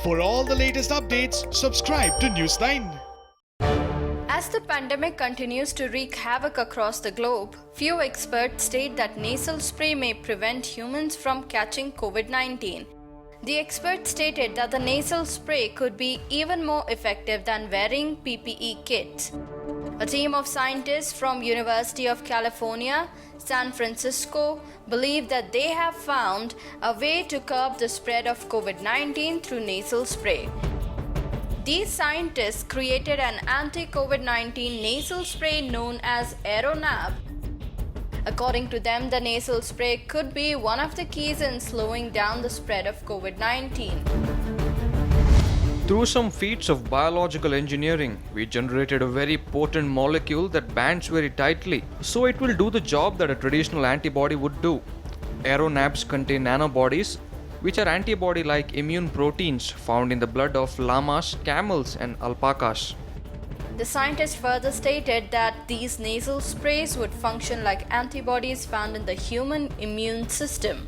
For all the latest updates, subscribe to Newsline. As the pandemic continues to wreak havoc across the globe, few experts state that nasal spray may prevent humans from catching COVID-19. The experts stated that the nasal spray could be even more effective than wearing PPE kits. A team of scientists from University of California, San Francisco believe that they have found a way to curb the spread of COVID-19 through nasal spray. These scientists created an anti-COVID-19 nasal spray known as AeroNab. According to them, the nasal spray could be one of the keys in slowing down the spread of COVID-19. Through some feats of biological engineering, we generated a very potent molecule that bands very tightly, so it will do the job that a traditional antibody would do. AeroNabs contain nanobodies, which are antibody-like immune proteins found in the blood of llamas, camels, and alpacas. The scientists further stated that these nasal sprays would function like antibodies found in the human immune system.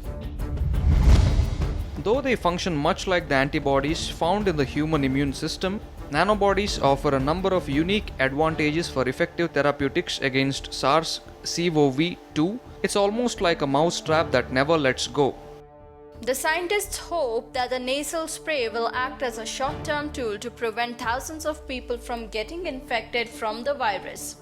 Though they function much like the antibodies found in the human immune system, nanobodies offer a number of unique advantages for effective therapeutics against SARS-CoV-2. It's almost like a mousetrap that never lets go. The scientists hope that the nasal spray will act as a short-term tool to prevent thousands of people from getting infected from the virus.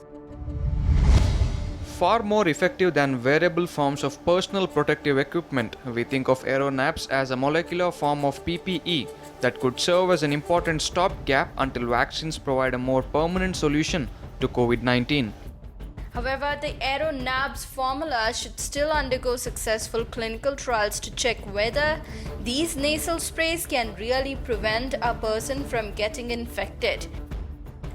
Far more effective than wearable forms of personal protective equipment, we think of AeroNabs as a molecular form of PPE that could serve as an important stopgap until vaccines provide a more permanent solution to COVID-19. However, the AeroNabs formula should still undergo successful clinical trials to check whether these nasal sprays can really prevent a person from getting infected.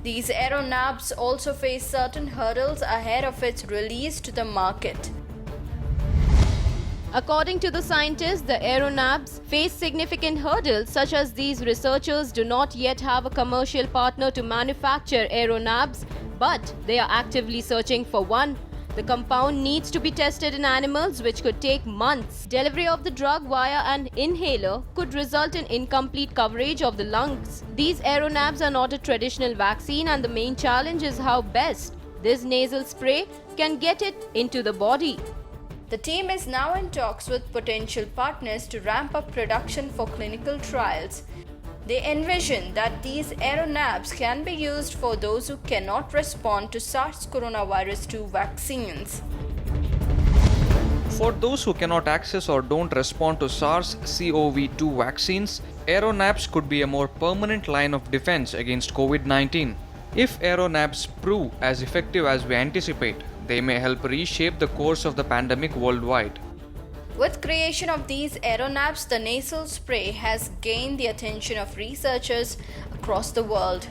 These AeroNabs also face certain hurdles ahead of its release to the market. According to the scientists, the AeroNabs face significant hurdles such as these researchers do not yet have a commercial partner to manufacture AeroNabs, but they are actively searching for one. The compound needs to be tested in animals, which could take months. Delivery of the drug via an inhaler could result in incomplete coverage of the lungs. These AeroNabs are not a traditional vaccine, and the main challenge is how best this nasal spray can get it into the body. The team is now in talks with potential partners to ramp up production for clinical trials. They envision that these AeroNabs can be used for those who cannot respond to SARS coronavirus 2 vaccines. For those who cannot access or don't respond to SARS-CoV-2 vaccines, AeroNabs could be a more permanent line of defense against COVID-19. If AeroNabs prove as effective as we anticipate, they may help reshape the course of the pandemic worldwide. With creation of these AeroNabs, the nasal spray has gained the attention of researchers across the world.